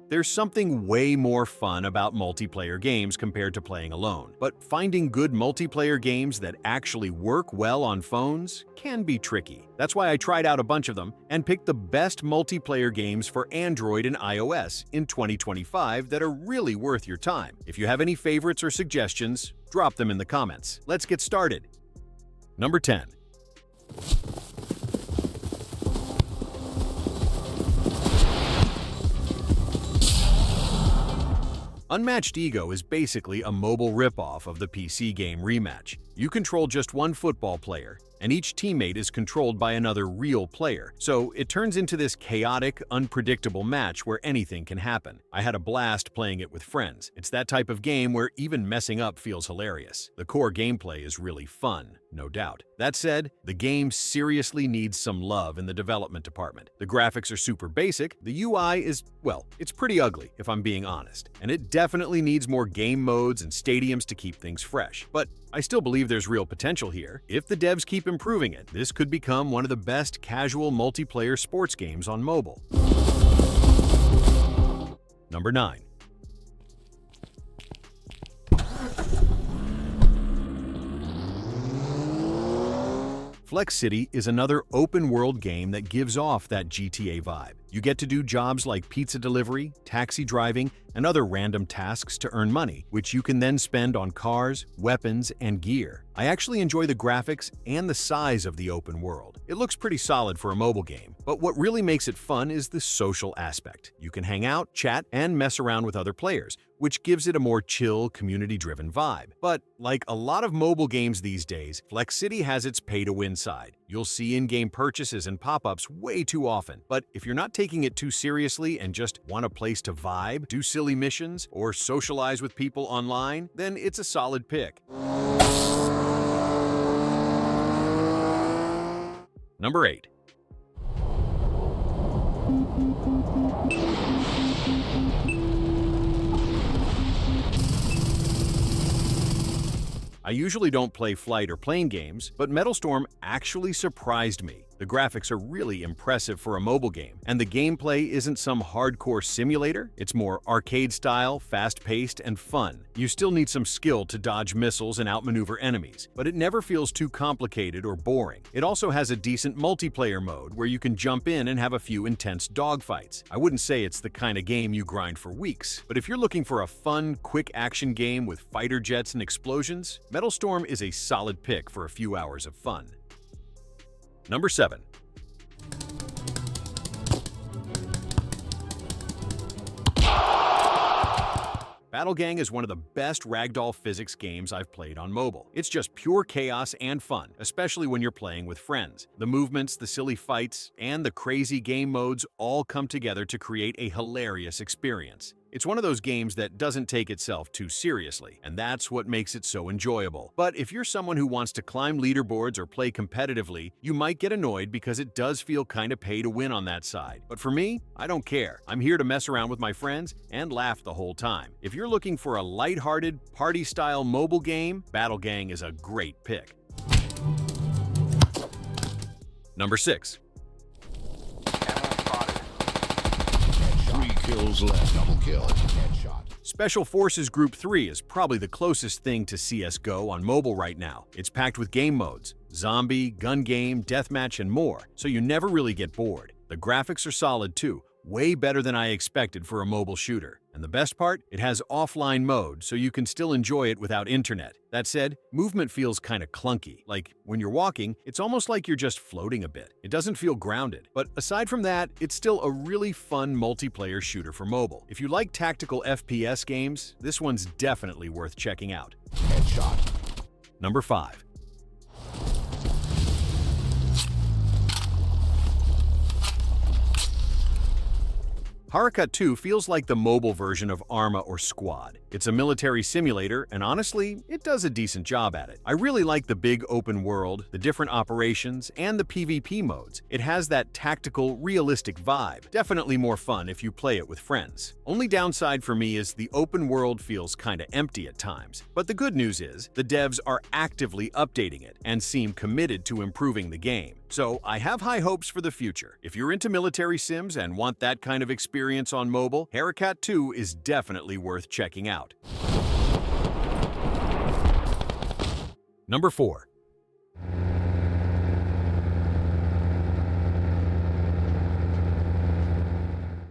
There's something way more fun about multiplayer games compared to playing alone, but finding good multiplayer games that actually work well on phones can be tricky. That's why I tried out a bunch of them and picked the best multiplayer games for Android and iOS in 2025 that are really worth your time. If you have any favorites or suggestions, drop them in the comments. Let's get started. Number 10. Unmatched Ego is basically a mobile ripoff of the PC game Rematch. You control just one football player, and each teammate is controlled by another real player, so it turns into this chaotic, unpredictable match where anything can happen. I had a blast playing it with friends. It's that type of game where even messing up feels hilarious. The core gameplay is really fun, no doubt. That said, the game seriously needs some love in the development department. The graphics are super basic, the UI is, well, it's pretty ugly if I'm being honest, and it definitely needs more game modes and stadiums to keep things fresh. But I still believe there's real potential here. If the devs keep improving it, this could become one of the best casual multiplayer sports games on mobile. Number 9. Flex City is another open-world game that gives off that GTA vibe. You get to do jobs like pizza delivery, taxi driving, and other random tasks to earn money, which you can then spend on cars, weapons, and gear. I actually enjoy the graphics and the size of the open world. It looks pretty solid for a mobile game, but what really makes it fun is the social aspect. You can hang out, chat, and mess around with other players, which gives it a more chill, community-driven vibe. But like a lot of mobile games these days, Flex City has its pay-to-win side. You'll see in-game purchases and pop-ups way too often, but if you're not taking it too seriously and just want a place to vibe, do silly missions, or socialize with people online, then it's a solid pick. Number 8. I usually don't play flight or plane games, but MetalStorm actually surprised me. The graphics are really impressive for a mobile game, and the gameplay isn't some hardcore simulator. It's more arcade-style, fast-paced, and fun. You still need some skill to dodge missiles and outmaneuver enemies, but it never feels too complicated or boring. It also has a decent multiplayer mode where you can jump in and have a few intense dogfights. I wouldn't say it's the kind of game you grind for weeks, but if you're looking for a fun, quick action game with fighter jets and explosions, MetalStorm is a solid pick for a few hours of fun. Number 7. Battlegang is one of the best ragdoll physics games I've played on mobile. It's just pure chaos and fun, especially when you're playing with friends. The movements, the silly fights, and the crazy game modes all come together to create a hilarious experience. It's one of those games that doesn't take itself too seriously, and that's what makes it so enjoyable. But if you're someone who wants to climb leaderboards or play competitively, you might get annoyed because it does feel kinda pay to win on that side. But for me, I don't care. I'm here to mess around with my friends and laugh the whole time. If you're looking for a lighthearted, party-style mobile game, Battlegang is a great pick. Number 6. Kills left, double kill, headshot. Special Forces Group 3 is probably the closest thing to CSGO on mobile right now. It's packed with game modes, zombie, gun game, deathmatch, and more, so you never really get bored. The graphics are solid too, way better than I expected for a mobile shooter. And the best part? It has offline mode, so you can still enjoy it without internet. That said, movement feels kinda clunky. Like, when you're walking, it's almost like you're just floating a bit. It doesn't feel grounded. But aside from that, it's still a really fun multiplayer shooter for mobile. If you like tactical FPS games, this one's definitely worth checking out. Headshot. Number 5. Harekat 2 feels like the mobile version of Arma or Squad. It's a military simulator, and honestly, it does a decent job at it. I really like the big open world, the different operations, and the PvP modes. It has that tactical, realistic vibe. Definitely more fun if you play it with friends. Only downside for me is the open world feels kinda empty at times. But the good news is, the devs are actively updating it and seem committed to improving the game. So I have high hopes for the future. If you're into military sims and want that kind of experience on mobile, Harekat 2 is definitely worth checking out. Number 4.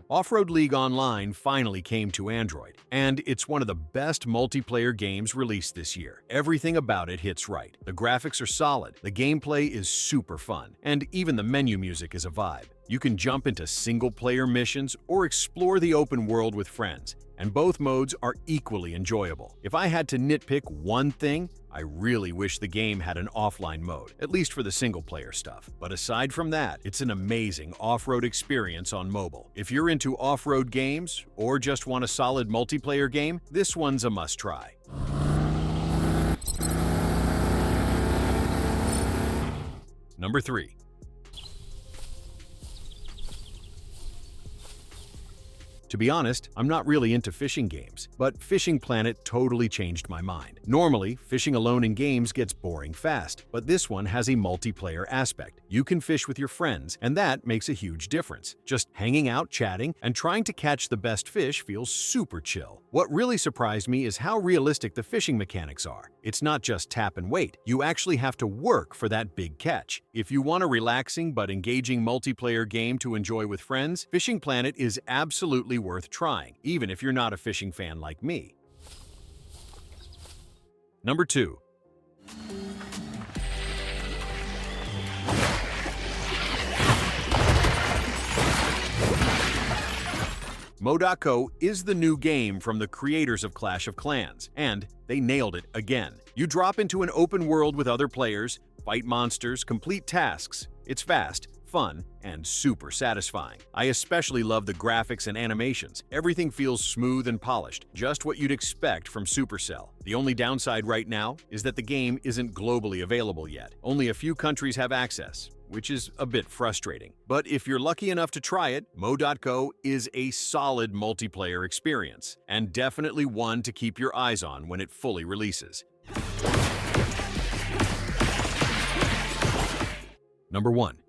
Offroad League Online finally came to Android, and it's one of the best multiplayer games released this year. Everything about it hits right. The graphics are solid, the gameplay is super fun, and even the menu music is a vibe. You can jump into single-player missions or explore the open world with friends, and both modes are equally enjoyable. If I had to nitpick one thing, I really wish the game had an offline mode, at least for the single-player stuff. But aside from that, it's an amazing off-road experience on mobile. If you're into off-road games or just want a solid multiplayer game, this one's a must-try. Number 3. To be honest, I'm not really into fishing games, but Fishing Planet totally changed my mind. Normally, fishing alone in games gets boring fast, but this one has a multiplayer aspect. You can fish with your friends, and that makes a huge difference. Just hanging out, chatting, and trying to catch the best fish feels super chill. What really surprised me is how realistic the fishing mechanics are. It's not just tap and wait. You actually have to work for that big catch. If you want a relaxing but engaging multiplayer game to enjoy with friends, Fishing Planet is absolutely worth trying, even if you're not a fishing fan like me. Number 2. Mo.co is the new game from the creators of Clash of Clans, and they nailed it again. You drop into an open world with other players, fight monsters, complete tasks. It's fast, fun, and super satisfying. I especially love the graphics and animations. Everything feels smooth and polished, just what you'd expect from Supercell. The only downside right now is that the game isn't globally available yet. Only a few countries have access, which is a bit frustrating. But if you're lucky enough to try it, Mo.co is a solid multiplayer experience, and definitely one to keep your eyes on when it fully releases. Number 1.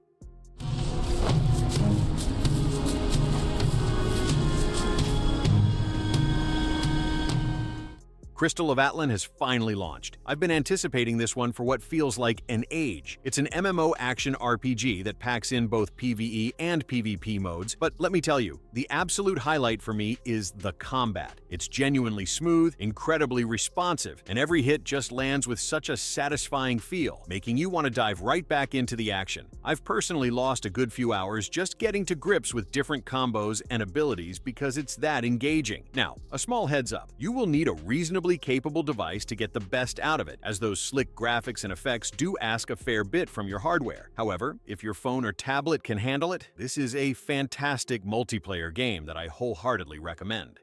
Crystal of Atlan has finally launched. I've been anticipating this one for what feels like an age. It's an MMO action RPG that packs in both PvE and PvP modes, but let me tell you, the absolute highlight for me is the combat. It's genuinely smooth, incredibly responsive, and every hit just lands with such a satisfying feel, making you want to dive right back into the action. I've personally lost a good few hours just getting to grips with different combos and abilities because it's that engaging. Now, a small heads up, you will need a reasonably capable device to get the best out of it, as those slick graphics and effects do ask a fair bit from your hardware. However, if your phone or tablet can handle it, this is a fantastic multiplayer game that I wholeheartedly recommend.